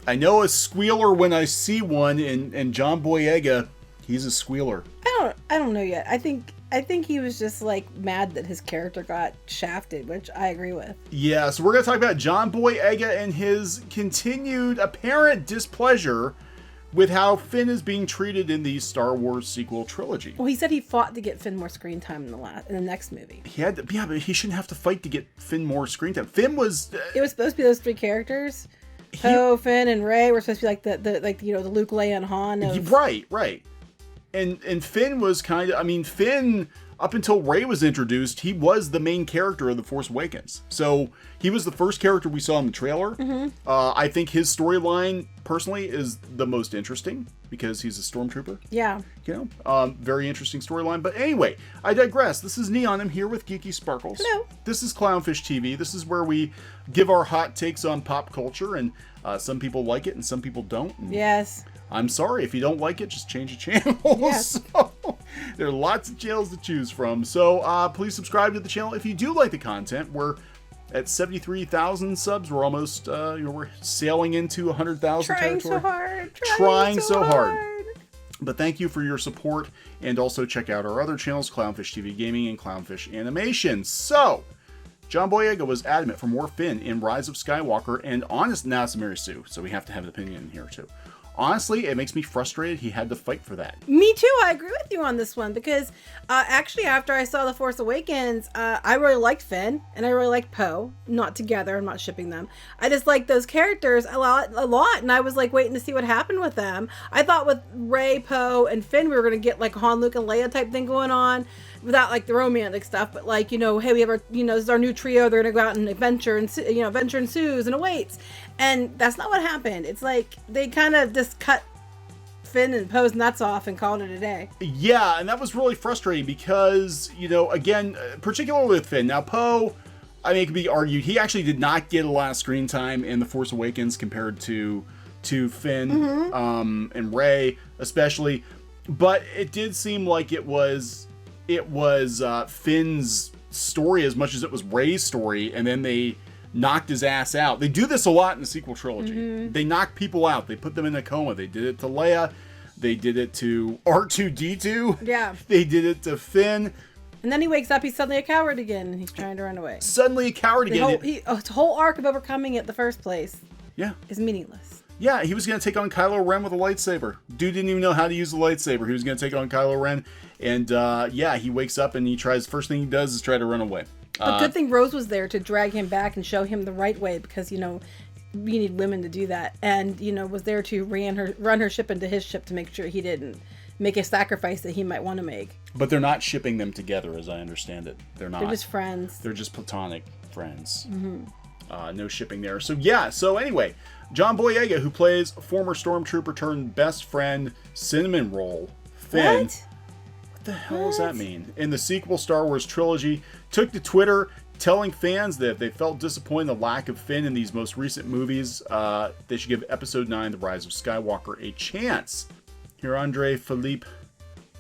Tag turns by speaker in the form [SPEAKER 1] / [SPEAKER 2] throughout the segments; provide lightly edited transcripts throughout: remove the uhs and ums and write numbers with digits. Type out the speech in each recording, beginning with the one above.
[SPEAKER 1] I know a squealer when I see one, and John Boyega, he's a squealer.
[SPEAKER 2] I don't know yet. I think he was just like mad that his character got shafted, which I agree with.
[SPEAKER 1] Yeah, so we're going to talk about John Boyega and his continued apparent displeasure with how Finn is being treated in the Star Wars sequel trilogy.
[SPEAKER 2] Well, he said he fought to get Finn more screen time in the next movie.
[SPEAKER 1] He had to, yeah, but he shouldn't have to fight to get Finn more screen time. Finn was...
[SPEAKER 2] it was supposed to be those three characters. Poe, Finn, and Rey were supposed to be like the Luke, Leia, and Han.
[SPEAKER 1] Right. And Finn was kind of... I mean, Finn, up until Rey was introduced, he was the main character of The Force Awakens. So he was the first character we saw in the trailer. Mm-hmm. I think his storyline, personally, is the most interesting because he's a stormtrooper.
[SPEAKER 2] Yeah.
[SPEAKER 1] You know, very interesting storyline. But anyway, I digress. This is Kneon. I'm here with Geeky Sparkles.
[SPEAKER 2] Hello.
[SPEAKER 1] This is Clownfish TV. This is where we give our hot takes on pop culture, and some people like it and some people don't. And
[SPEAKER 2] yes.
[SPEAKER 1] I'm sorry. If you don't like it, just change the channel.
[SPEAKER 2] Yes.
[SPEAKER 1] So, there are lots of channels to choose from. So please subscribe to the channel if you do like the content. We're at 73,000 subs. We're almost, we're sailing into 100,000 territory. Trying so hard. But thank you for your support. And also check out our other channels, Clownfish TV Gaming and Clownfish Animation. So, John Boyega was adamant for more Finn in Rise of Skywalker. And honest, now it's MarySue. So we have to have an opinion in here too. Honestly, it makes me frustrated he had to fight for that.
[SPEAKER 2] Me too. I agree with you on this one because actually after I saw The Force Awakens, I really liked Finn and I really liked Poe. Not together. I'm not shipping them. I just like those characters a lot. And I was like waiting to see what happened with them. I thought with Rey, Poe, and Finn, we were going to get like Han, Luke, and Leia type thing going on without like the romantic stuff. But like, hey, we have our, this is our new trio. They're going to go out and adventure and, adventure ensues and awaits. And that's not what happened. It's like they kind of just cut Finn and Poe's nuts off and called it a day.
[SPEAKER 1] Yeah, and that was really frustrating because, again, particularly with Finn. Now, Poe, I mean, it could be argued, he actually did not get a lot of screen time in The Force Awakens compared to Finn and Rey, especially. But it did seem like it was Finn's story as much as it was Rey's story, and then they knocked his ass out. They do this a lot in the sequel trilogy. Mm-hmm. They knock people out. They put them in a coma. They did it to Leia. They did it to R2-D2.
[SPEAKER 2] Yeah.
[SPEAKER 1] They did it to Finn.
[SPEAKER 2] And then he wakes up, he's suddenly a coward again, and he's trying to run away.
[SPEAKER 1] Suddenly a coward again.
[SPEAKER 2] His whole arc of overcoming it in the first place is meaningless.
[SPEAKER 1] Yeah, he was going to take on Kylo Ren with a lightsaber. Dude didn't even know how to use the lightsaber. He was going to take on Kylo Ren. And he wakes up and first thing he does is try to run away.
[SPEAKER 2] But good thing Rose was there to drag him back and show him the right way because, we need women to do that. And, was there to run her ship into his ship to make sure he didn't make a sacrifice that he might want to make.
[SPEAKER 1] But they're not shipping them together, as I understand it. They're not.
[SPEAKER 2] They're just friends.
[SPEAKER 1] They're just platonic friends. Mm-hmm. No shipping there. So anyway, John Boyega, who plays former Stormtrooper turned best friend Cinnamon Roll Finn.
[SPEAKER 2] What?
[SPEAKER 1] What the hell does that mean? In the sequel Star Wars trilogy, took to Twitter telling fans that if they felt disappointed in the lack of Finn in these most recent movies, they should give Episode 9, The Rise of Skywalker, a chance. Here, Andre Philippe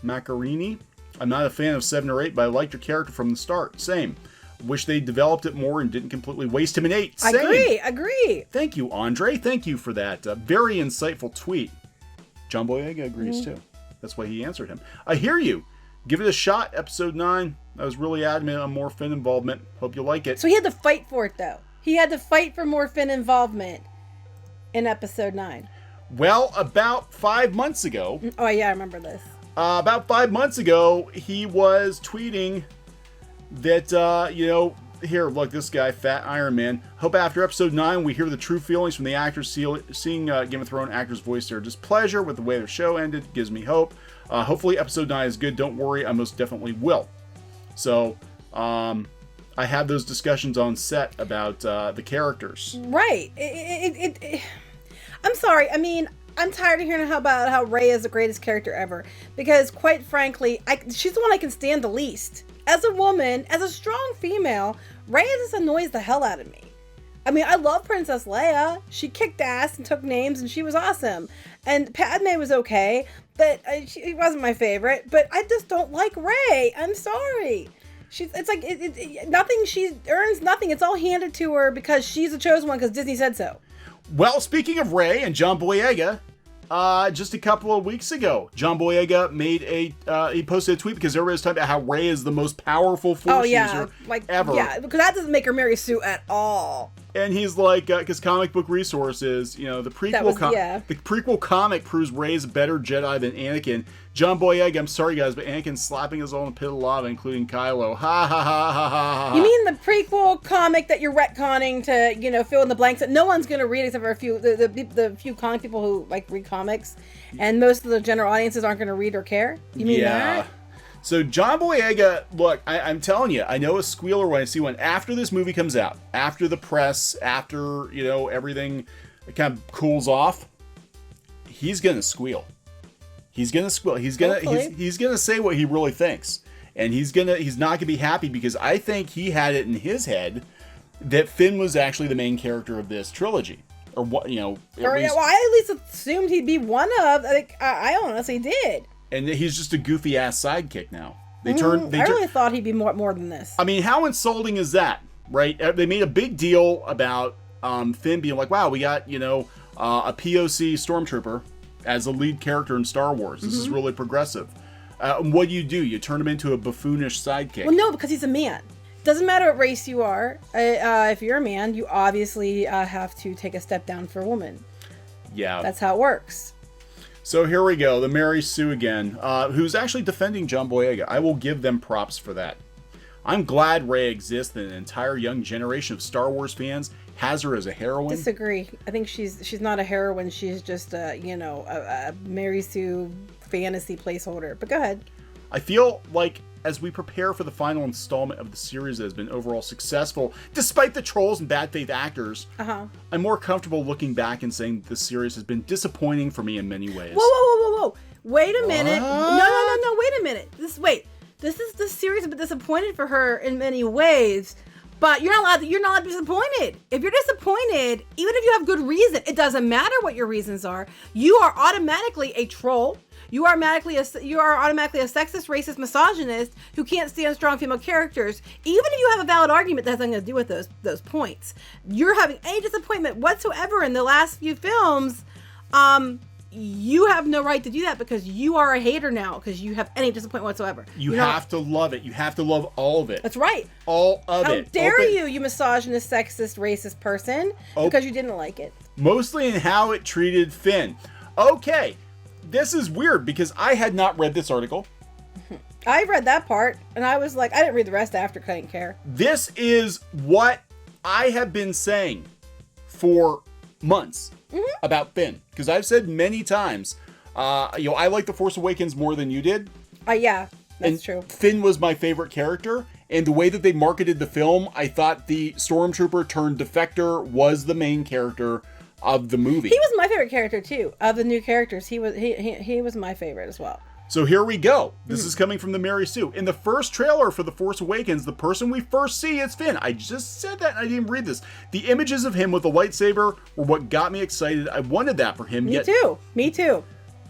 [SPEAKER 1] Maccarini. I'm not a fan of 7 or 8, but I liked your character from the start. Same. Wish they developed it more and didn't completely waste him in 8. Same.
[SPEAKER 2] Agree.
[SPEAKER 1] Thank you, Andre. Thank you for that very insightful tweet. John Boyega agrees, too. That's why he answered him. I hear you. Give it a shot, Episode 9. I was really adamant on more Finn involvement. Hope you like it.
[SPEAKER 2] So he had to fight for it, though. He had to fight for more Finn involvement in Episode 9.
[SPEAKER 1] Well, about 5 months ago...
[SPEAKER 2] Oh, yeah, I remember this.
[SPEAKER 1] About 5 months ago, he was tweeting that, here, look, this guy, Fat Iron Man. Hope after Episode 9, we hear the true feelings from the actors. Seeing Game of Thrones actors voice their displeasure with the way their show ended gives me hope. Hopefully Episode 9 is good. Don't worry, I most definitely will. So, I had those discussions on set about the characters.
[SPEAKER 2] Right. I'm sorry. I mean, I'm tired of hearing about how Rey is the greatest character ever. Because, quite frankly, she's the one I can stand the least. As a woman, as a strong female, Rey just annoys the hell out of me. I mean, I love Princess Leia. She kicked ass and took names, and she was awesome. And Padme was okay, but she wasn't my favorite. But I just don't like Rey. I'm sorry. It's like nothing. She earns nothing. It's all handed to her because she's the chosen one because Disney said so.
[SPEAKER 1] Well, speaking of Rey and John Boyega, just a couple of weeks ago, John Boyega made he posted a tweet because everybody's talking about how Rey is the most powerful Force user ever.
[SPEAKER 2] Yeah, because that doesn't make her MarySue at all.
[SPEAKER 1] And he's like, because Comic Book Resources, the prequel comic proves Rey's a better Jedi than Anakin. John Boyega, I'm sorry guys, but Anakin's slapping us all in a pit of lava, including Kylo. Ha ha ha ha ha.
[SPEAKER 2] You mean the prequel comic that you're retconning to, fill in the blanks that no one's going to read except for a few, the few comic people who read comics, and most of the general audiences aren't going to read or care? You mean that?
[SPEAKER 1] So John Boyega, look, I'm telling you, I know a squealer when I see one. After this movie comes out, after the press, after, everything kind of cools off, he's going to squeal. He's going to squeal. He's going to say what he really thinks. And he's not going to be happy because I think he had it in his head that Finn was actually the main character of this trilogy. Or what,
[SPEAKER 2] I at least assumed he'd be one of, I honestly did.
[SPEAKER 1] And he's just a goofy ass sidekick now.
[SPEAKER 2] I really thought he'd be more than this.
[SPEAKER 1] I mean, how insulting is that, right? They made a big deal about Finn being like, wow, we got, a POC stormtrooper as a lead character in Star Wars. This is really progressive. What do? You turn him into a buffoonish sidekick.
[SPEAKER 2] Well, no, because he's a man. Doesn't matter what race you are. If you're a man, you obviously have to take a step down for a woman.
[SPEAKER 1] Yeah.
[SPEAKER 2] That's how it works.
[SPEAKER 1] So here we go, the MarySue again, who's actually defending John Boyega. I will give them props for that. I'm glad Rey exists and an entire young generation of Star Wars fans has her as a heroine.
[SPEAKER 2] Disagree. I think she's not a heroine. She's just a MarySue fantasy placeholder. But go ahead.
[SPEAKER 1] I feel like as we prepare for the final installment of the series that has been overall successful, despite the trolls and bad faith actors, I'm more comfortable looking back and saying this series has been disappointing for me in many ways.
[SPEAKER 2] Whoa. Wait a minute. No, wait a minute. This series has been disappointed for her in many ways, but you're not allowed to be disappointed. If you're disappointed, even if you have good reason, it doesn't matter what your reasons are. You are automatically a troll. You are automatically a sexist, racist, misogynist who can't stand strong female characters. Even if you have a valid argument that has nothing to do with those points, you're having any disappointment whatsoever in the last few films. You have no right to do that because you are a hater now because you have any disappointment whatsoever.
[SPEAKER 1] You have to love it. You have to love all of it.
[SPEAKER 2] That's right.
[SPEAKER 1] All of it.
[SPEAKER 2] How dare you misogynist, sexist, racist person, because you didn't like it.
[SPEAKER 1] Mostly in how it treated Finn. Okay. This is weird because I had not read this article.
[SPEAKER 2] I read that part and I was like, I didn't read the rest after because I didn't care.
[SPEAKER 1] This is what I have been saying for months about Finn. Because I've said many times, I like The Force Awakens more than you did.
[SPEAKER 2] Yeah, that's true.
[SPEAKER 1] Finn was my favorite character. And the way that they marketed the film, I thought the stormtrooper turned defector was the main character of the movie.
[SPEAKER 2] He was my favorite character too. Of the new characters, he was my favorite as well.
[SPEAKER 1] So here we go. This is coming from the MarySue. In the first trailer for The Force Awakens, the person we first see is Finn. I just said that and I didn't read this. The images of him with a lightsaber were what got me excited. I wanted that for him.
[SPEAKER 2] Me too.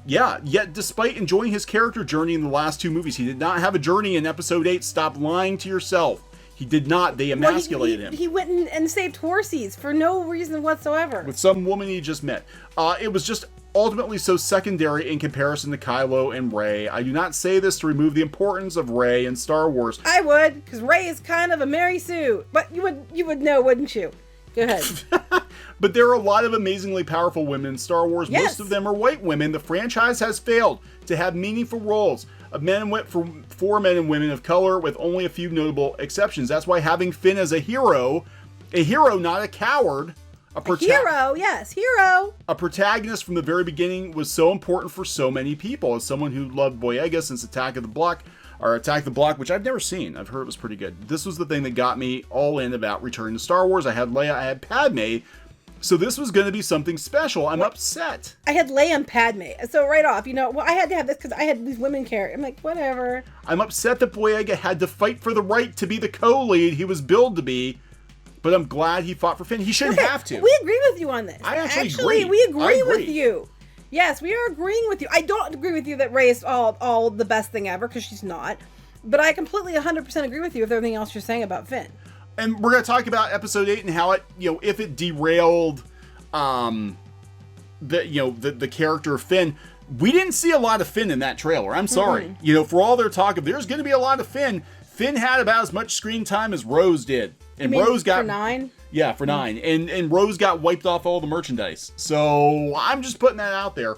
[SPEAKER 1] Yeah, yet despite enjoying his character journey in the last two movies, he did not have a journey in Episode 8. Stop lying to yourself. He did not. They emasculated him.
[SPEAKER 2] He went and saved horses for no reason whatsoever.
[SPEAKER 1] With some woman he just met. It was just ultimately so secondary in comparison to Kylo and Rey. I do not say this to remove the importance of Rey in Star Wars.
[SPEAKER 2] I would, because Rey is kind of a MarySue. But you would know, wouldn't you? Go ahead.
[SPEAKER 1] But there are a lot of amazingly powerful women in Star Wars.
[SPEAKER 2] Yes.
[SPEAKER 1] Most of them are white women. The franchise has failed to have meaningful roles of for men and women of color, with only a few notable exceptions. That's why having Finn as a hero, not a coward, hero. A protagonist from the very beginning was so important for so many people. As someone who loved Boyega since Attack the Block, which I've never seen. I've heard it was pretty good. This was the thing that got me all in about returning to Star Wars. I had Leia, I had Padme. So this was going to be something special. I'm upset.
[SPEAKER 2] I had Leia and Padme. So right off, I had to have this because I had these women characters. I'm like, whatever.
[SPEAKER 1] I'm upset that Boyega had to fight for the right to be the co-lead he was billed to be. But I'm glad he fought for Finn. He shouldn't have to.
[SPEAKER 2] We agree with you on this.
[SPEAKER 1] I actually agree.
[SPEAKER 2] We agree with you. Yes, we are agreeing with you. I don't agree with you that Rey is all the best thing ever, because she's not. But I completely 100% agree with you with everything else you're saying about Finn.
[SPEAKER 1] And we're going to talk about Episode 8 and how it, if it derailed the character of Finn. We didn't see a lot of Finn in that trailer. I'm sorry. For all their talk of there's going to be a lot of Finn, Finn had about as much screen time as Rose did. And Rose got...
[SPEAKER 2] For 9?
[SPEAKER 1] Yeah, for 9. And Rose got wiped off all the merchandise. So I'm just putting that out there.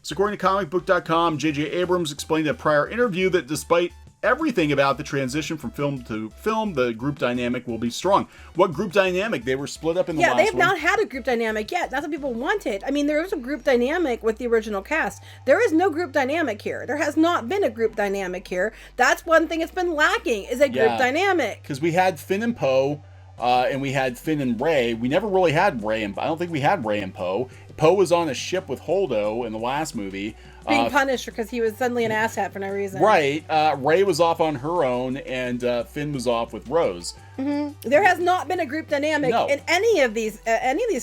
[SPEAKER 1] So according to comicbook.com, J.J. Abrams explained in a prior interview that despite everything about the transition from film to film, the group dynamic will be strong. What group dynamic? They were split up in the last one.
[SPEAKER 2] Yeah, they have not had a group dynamic yet. That's what people wanted. I mean, there was a group dynamic with the original cast. There is no group dynamic here. There has not been a group dynamic here. That's one thing that's been lacking, is a group dynamic.
[SPEAKER 1] Because we had Finn and Poe, and we had Finn and Rey. We never really had Rey and... I don't think we had Rey and Poe. Poe was on a ship with Holdo in the last movie.
[SPEAKER 2] Being punished because he was suddenly an asshat for no reason.
[SPEAKER 1] Right. Rey was off on her own, and Finn was off with Rose.
[SPEAKER 2] There has not been a group dynamic in any of these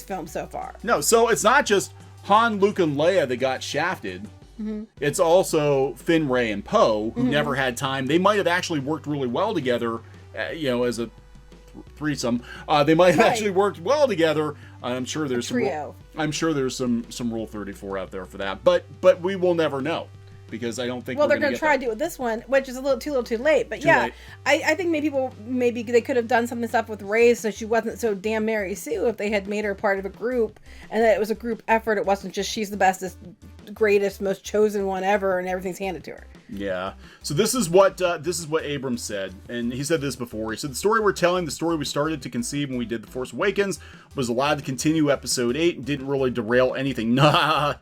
[SPEAKER 2] films so far.
[SPEAKER 1] No, so it's not just Han, Luke, and Leia that got shafted. It's also Finn, Rey, and Poe, who never had time. They might have actually worked really well together, as a threesome. They might have actually worked well together. I'm sure there's some Rule 34 out there for that, but we will never know, because I don't think.
[SPEAKER 2] Well, they're going to try to do it with this one, which is a little too late. But I think maybe they could have done some stuff with Rey so she wasn't so damn MarySue if they had made her part of a group, and that it was a group effort. It wasn't just she's the bestest, greatest, most chosen one ever, and everything's handed to her.
[SPEAKER 1] Yeah. So this is what Abrams said, and he said this before. He said the story we're telling, the story we started to conceive when we did The Force Awakens, was allowed to continue Episode 8 and didn't really derail anything. Nah,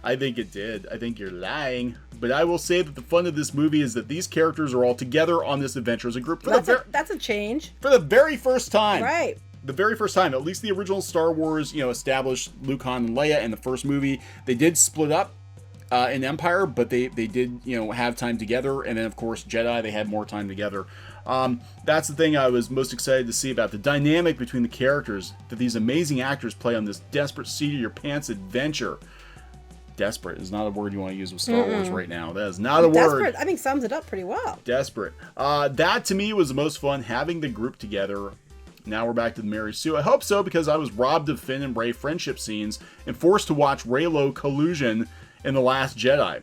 [SPEAKER 1] I think it did. I think you're lying. But I will say that the fun of this movie is that these characters are all together on this adventure as a group.
[SPEAKER 2] That's a change.
[SPEAKER 1] For the very first time.
[SPEAKER 2] Right.
[SPEAKER 1] The very first time. At least the original Star Wars, established Luke, Han, and Leia in the first movie. They did split up in Empire, but they did have time together, and then of course Jedi, they had more time together. That's the thing I was most excited to see about the dynamic between the characters that these amazing actors play on this desperate seat of your pants adventure. Desperate is not a word you want to use with Star Wars right now. That is not a word.
[SPEAKER 2] Desperate, I think, sums it up pretty well.
[SPEAKER 1] Desperate. That to me was the most fun, having the group together. Now we're back to the MarySue. I hope so, because I was robbed of Finn and Rey friendship scenes and forced to watch Reylo collusion in The Last Jedi.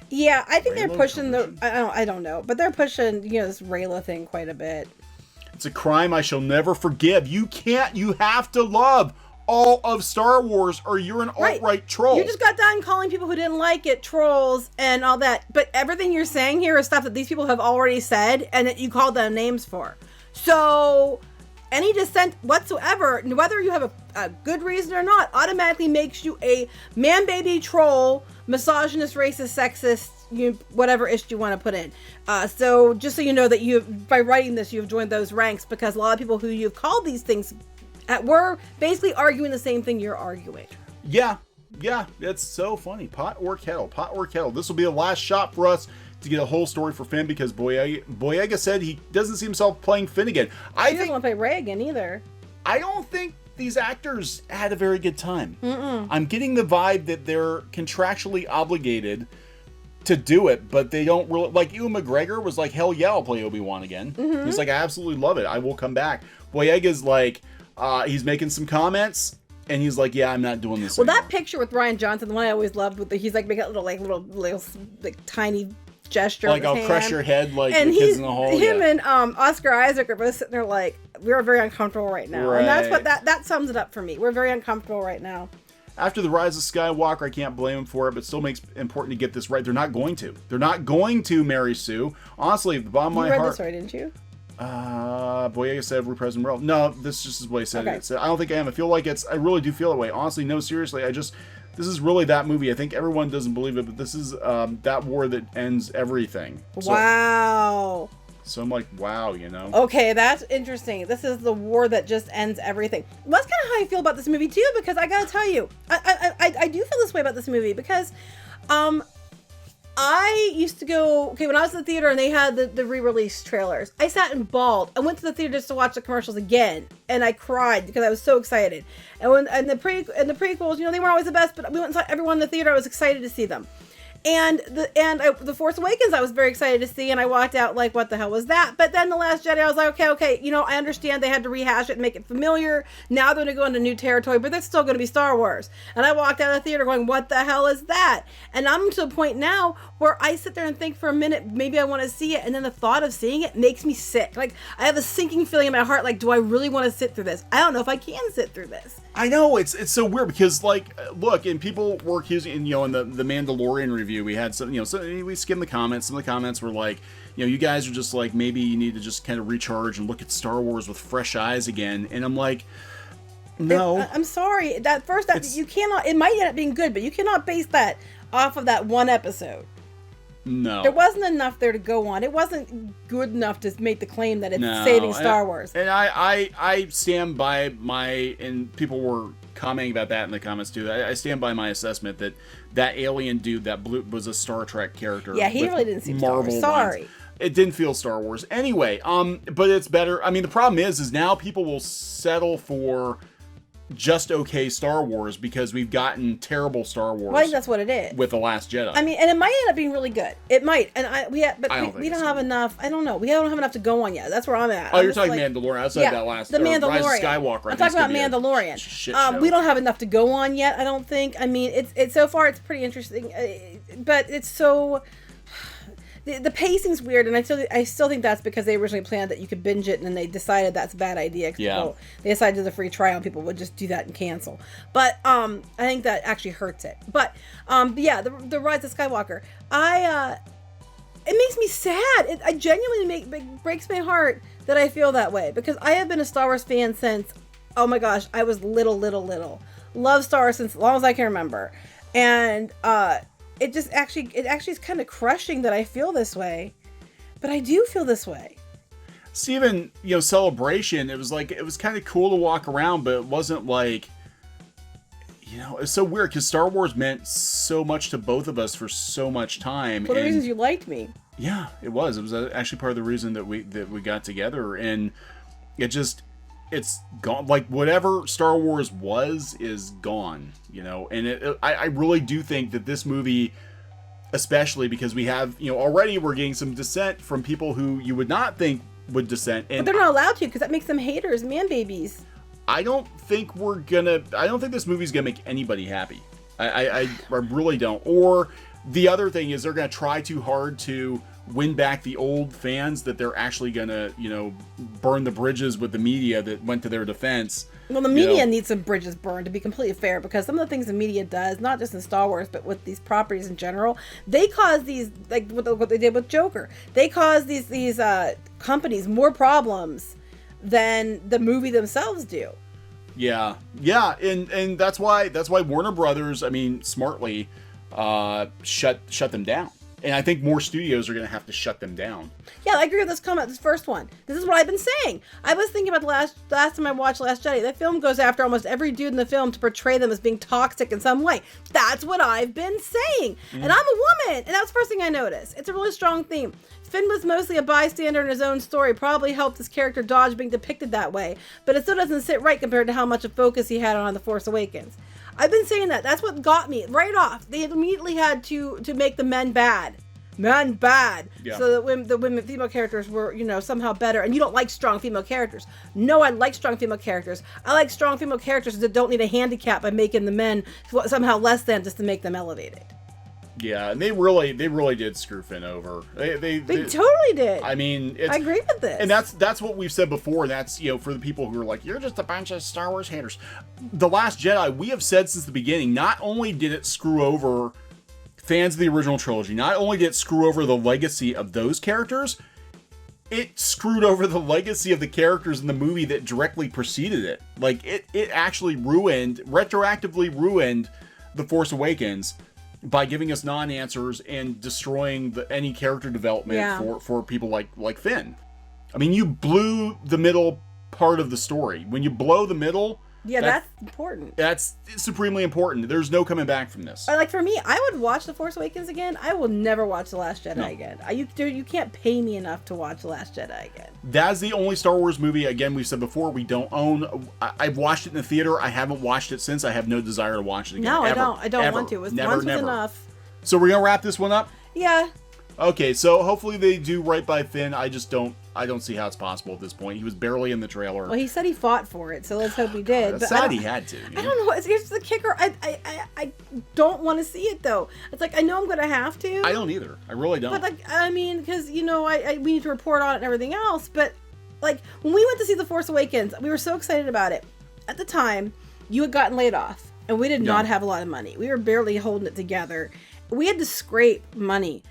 [SPEAKER 2] Yeah, I think they're pushing I don't know, but they're pushing, this Reylo thing quite a bit.
[SPEAKER 1] It's a crime I shall never forgive. You have to love all of Star Wars, or you're an alt-right troll.
[SPEAKER 2] You just got done calling people who didn't like it trolls and all that, but everything you're saying here is stuff that these people have already said and that you called them names for. So any dissent whatsoever, whether you have a good reason or not, automatically makes you a man-baby troll, misogynist, racist, sexist, whatever issue you want to put in. So just so you know that by writing this, you've joined those ranks, because a lot of people who you've called these things were basically arguing the same thing you're arguing.
[SPEAKER 1] Yeah, it's so funny. Pot or kettle. This will be the last shot for us to get a whole story for Finn, because Boyega said he doesn't see himself playing Finn again.
[SPEAKER 2] He doesn't want to play Rey again either.
[SPEAKER 1] I don't think these actors had a very good time. I'm getting the vibe that they're contractually obligated to do it, but they don't really... Like, Ewan McGregor was like, hell yeah, I'll play Obi-Wan again. He's like, I absolutely love it. I will come back. Boyega's like, he's making some comments, and he's like, yeah, I'm not doing this anymore.
[SPEAKER 2] That picture with Rian Johnson, the one I always loved, he's like making a little tiny gesture,
[SPEAKER 1] like, I'll crush your head, like, and the kids in the hall.
[SPEAKER 2] Him and Oscar Isaac are both sitting there like, we're very uncomfortable right now. Right. And that's what that sums it up for me. We're very uncomfortable right now.
[SPEAKER 1] After the Rise of Skywalker, I can't blame him for it, but still makes it important to get this right. They're not going to, MarySue. Honestly, the bottom of my heart...
[SPEAKER 2] You read this right, didn't you?
[SPEAKER 1] Boyega said every president world. No, this just is what he said. Okay. I don't think I am. I really do feel that way. Honestly, no, seriously, this is really that movie. I think everyone doesn't believe it, but this is that war that ends everything.
[SPEAKER 2] Wow.
[SPEAKER 1] So I'm like, wow,
[SPEAKER 2] Okay, that's interesting. This is the war that just ends everything. Well, that's kind of how I feel about this movie too, because I gotta tell you, I do feel this way about this movie, because I used to go, when I was in the theater and they had the re-release trailers, I sat and bawled. I went to the theater just to watch the commercials again, and I cried because I was so excited. And the prequels, they weren't always the best, but we went and saw everyone in the theater. I was excited to see them. And the Force Awakens, I was very excited to see, and I walked out like, what the hell was that? But then The Last Jedi, I was like, okay, you know, I understand they had to rehash it and make it familiar. Now they're going to go into new territory, but that's still going to be Star Wars. And I walked out of the theater going, what the hell is that? And I'm to a point now where I sit there and think for a minute, maybe I want to see it, and then the thought of seeing it makes me sick. Like, I have a sinking feeling in my heart, like, do I really want to sit through this? I don't know if I can sit through this.
[SPEAKER 1] I know, it's so weird because, like, look, and people were accusing, and, you know, in the Mandalorian review, we had some, you know, so we skimmed the comments. Some of the comments were like, you know, you guys are just like, maybe you need to just kind of recharge and look at Star Wars with fresh eyes again. And I'm like, no.
[SPEAKER 2] I'm sorry. You cannot, it might end up being good, but you cannot base that off of that one episode.
[SPEAKER 1] No.
[SPEAKER 2] There wasn't enough there to go on. It wasn't good enough to make the claim that it's saving Star Wars.
[SPEAKER 1] And I stand by my, and people were commenting about that in the comments too. I stand by my assessment that alien dude, that blue, was a Star Trek character.
[SPEAKER 2] Yeah, he really didn't seem Star Wars. Sorry.
[SPEAKER 1] Lines. It didn't feel Star Wars. Anyway, but it's better. I mean, the problem is now people will settle for just okay Star Wars because we've gotten terrible Star Wars.
[SPEAKER 2] Well, I think that's what it is
[SPEAKER 1] with The Last Jedi.
[SPEAKER 2] I mean, and it might end up being really good. It might, and we don't have enough. I don't know. We don't have enough to go on yet. That's where I'm at.
[SPEAKER 1] Oh, you're talking like, Mandalorian. I said that last.
[SPEAKER 2] The Mandalorian.
[SPEAKER 1] Rise of Skywalker.
[SPEAKER 2] I'm talking about Mandalorian. We don't have enough to go on yet. I don't think. I mean, it's so far it's pretty interesting, but it's so. The pacing's weird, and I still think that's because they originally planned that you could binge it, and then they decided that's a bad idea. They decided to do the free trial, and people would just do that and cancel. But I think that actually hurts it. But yeah, the Rise of Skywalker, it makes me sad. I genuinely breaks my heart that I feel that way, because I have been a Star Wars fan since, oh my gosh, I was little. Love Star Wars since as long as I can remember, and it actually is kind of crushing that I feel this way, but I do feel this way.
[SPEAKER 1] Steven, you know, Celebration, it was kind of cool to walk around, but it wasn't like, you know, it's so weird because Star Wars meant so much to both of us for so much time.
[SPEAKER 2] For the reasons you liked me.
[SPEAKER 1] Yeah, it was actually part of the reason that we got together, and it's gone. Like, whatever Star Wars is gone, you know. And I really do think that this movie, especially because we have, you know, already we're getting some dissent from people who you would not think would dissent. And
[SPEAKER 2] but they're not allowed to, because that makes them haters, man babies.
[SPEAKER 1] I don't think this movie's gonna make anybody happy. I really don't. Or the other thing is they're gonna try too hard to win back the old fans, that they're actually gonna, you know, burn the bridges with the media that went to their defense.
[SPEAKER 2] Well, the media needs some bridges burned, to be completely fair, because some of the things the media does, not just in Star Wars, but with these properties in general, they cause these, like what they did with Joker, they cause these companies more problems than the movie themselves do.
[SPEAKER 1] Yeah, and that's why Warner Brothers, I mean, smartly shut them down. And I think more studios are going to have to shut them down.
[SPEAKER 2] Yeah, I agree with this comment, this first one. This is what I've been saying. I was thinking about the last time I watched Last Jedi. That film goes after almost every dude in the film to portray them as being toxic in some way. That's what I've been saying. And I'm a woman. And that's the first thing I noticed. It's a really strong theme. Finn was mostly a bystander in his own story. Probably helped his character dodge being depicted that way. But it still doesn't sit right compared to how much of focus he had on The Force Awakens. I've been saying that. That's what got me right off. They immediately had to make the men bad. Men bad. Yeah. So that the female characters were, you know, somehow better. And you don't like strong female characters. No, I like strong female characters. I like strong female characters that don't need a handicap by making the men somehow less than, just to make them elevated.
[SPEAKER 1] Yeah, and they really did screw Finn over. They
[SPEAKER 2] totally did.
[SPEAKER 1] I mean,
[SPEAKER 2] I agree with this.
[SPEAKER 1] And that's what we've said before. That's, you know, for the people who are like, you're just a bunch of Star Wars haters. The Last Jedi, we have said since the beginning, not only did it screw over fans of the original trilogy, not only did it screw over the legacy of those characters, it screwed over the legacy of the characters in the movie that directly preceded it. Like, it actually retroactively ruined The Force Awakens by giving us non-answers and destroying any character development for people like Finn. I mean, you blew the middle part of the story. When you blow the middle,
[SPEAKER 2] that's important.
[SPEAKER 1] That's supremely important. There's no coming back from this.
[SPEAKER 2] Like, for me, I would watch The Force Awakens again. I will never watch The Last Jedi again. You can't pay me enough to watch The Last Jedi again.
[SPEAKER 1] That's the only Star Wars movie, again, we've said before, we don't own. I've watched it in the theater. I haven't watched it since. I have no desire to watch it again.
[SPEAKER 2] No,
[SPEAKER 1] ever.
[SPEAKER 2] I don't
[SPEAKER 1] Ever.
[SPEAKER 2] want to. Once was
[SPEAKER 1] never.
[SPEAKER 2] enough.
[SPEAKER 1] So we're gonna wrap this one up.
[SPEAKER 2] Yeah.
[SPEAKER 1] Okay, so hopefully they do right by Finn. I don't see how it's possible at this point. He was barely in the trailer.
[SPEAKER 2] Well, he said he fought for it, so let's hope he did.
[SPEAKER 1] That's sad he had to.
[SPEAKER 2] I don't know. Here's the kicker. I don't want to see it, though. It's like, I know I'm going to have to.
[SPEAKER 1] I don't either. I really don't.
[SPEAKER 2] But, like, I mean, because, we need to report on it and everything else. But, like, when we went to see The Force Awakens, we were so excited about it. At the time, you had gotten laid off, and we did not have a lot of money. We were barely holding it together. We had to scrape money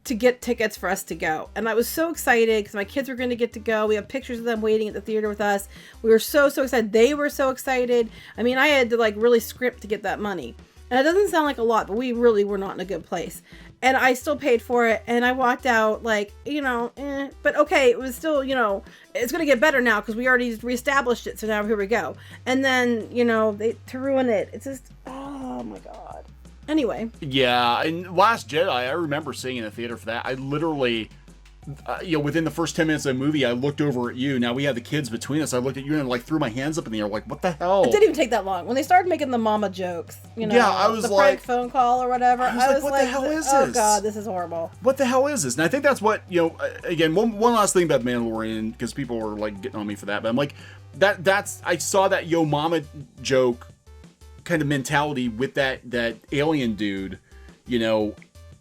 [SPEAKER 2] to get tickets for us to go. And I was so excited because my kids were going to get to go. We have pictures of them waiting at the theater with us. We were so excited. They were so excited. I mean, I had to like really scrimp to get that money. And it doesn't sound like a lot, but we really were not in a good place. And I still paid for it. And I walked out like, but okay, it was still, it's going to get better now because we already reestablished it. So now here we go. And then, to ruin it, it's just, oh my God. Anyway.
[SPEAKER 1] Yeah, and Last Jedi, I remember seeing in the theater for that. I literally, within the first 10 minutes of the movie, I looked over at you. Now we had the kids between us. I looked at you and like threw my hands up in the air, like, what the hell?
[SPEAKER 2] It didn't even take that long. When they started making the mama jokes,
[SPEAKER 1] I was
[SPEAKER 2] the
[SPEAKER 1] like,
[SPEAKER 2] prank phone call or whatever. I was
[SPEAKER 1] what
[SPEAKER 2] like,
[SPEAKER 1] the hell is
[SPEAKER 2] oh
[SPEAKER 1] this?
[SPEAKER 2] God, this is horrible.
[SPEAKER 1] What the hell is this? And I think that's what, again, one last thing about Mandalorian, because people were like getting on me for that, but I'm like, I saw that yo mama joke kind of mentality with that alien dude.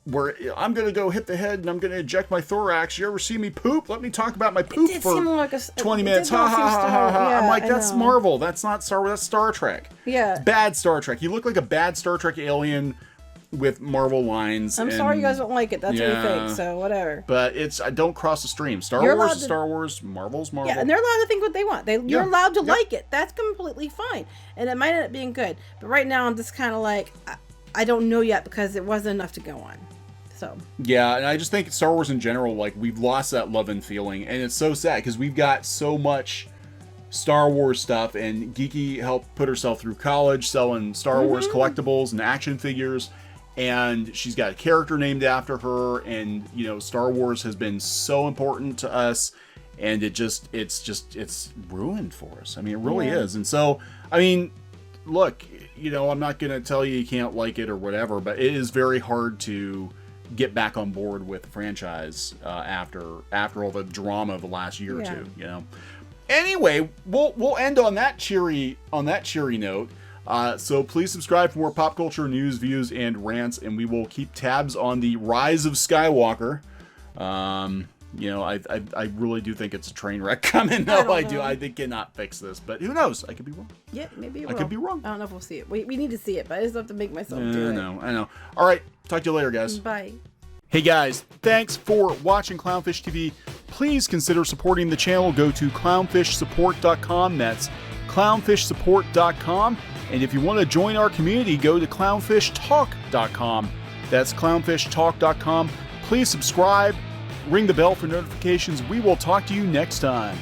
[SPEAKER 1] Where I'm going to go hit the head and I'm going to eject my thorax. You ever see me poop? Let me talk about my poop for
[SPEAKER 2] like
[SPEAKER 1] 20 minutes. Ha, ha, ha, ha, ha.
[SPEAKER 2] Yeah,
[SPEAKER 1] I'm like, that's Marvel. That's not Star Wars. That's Star Trek.
[SPEAKER 2] Yeah.
[SPEAKER 1] Bad Star Trek. You look like a bad Star Trek alien with Marvel lines.
[SPEAKER 2] I'm sorry you guys don't like it. That's what you think. So whatever.
[SPEAKER 1] But don't cross the stream. Star Wars is Star Wars. Marvel's Marvel.
[SPEAKER 2] Yeah, and they're allowed to think what they want. You're allowed to like it. That's completely fine. And it might end up being good. But right now I'm just kind of like, I don't know yet because it wasn't enough to go on. So. Yeah,
[SPEAKER 1] and I just think Star Wars in general, like, we've lost that love and feeling, and it's so sad because we've got so much Star Wars stuff, and Geeky helped put herself through college selling Star Wars collectibles and action figures, and she's got a character named after her, and Star Wars has been so important to us, and it's ruined for us. I mean, it really is. And so, I mean, look, I'm not gonna tell you can't like it or whatever, but it is very hard to get back on board with the franchise after all the drama of the last year or two. Anyway, we'll end on that cheery note. So please subscribe for more pop culture news, views, and rants, and we will keep tabs on the Rise of Skywalker. I really do think it's a train wreck coming. No, I do. I think cannot fix this, but who knows? I could be wrong.
[SPEAKER 2] Yeah, maybe you're wrong.
[SPEAKER 1] I could be wrong.
[SPEAKER 2] I don't know if we'll see it. We need to see it, but I just have to make myself do it.
[SPEAKER 1] I know. All right. Talk to you later, guys.
[SPEAKER 2] Bye.
[SPEAKER 1] Hey guys, thanks for watching Clownfish TV. Please consider supporting the channel. Go to clownfishsupport.com. That's clownfishsupport.com. And if you want to join our community, go to clownfishtalk.com. That's clownfishtalk.com. Please subscribe, ring the bell for notifications. We will talk to you next time.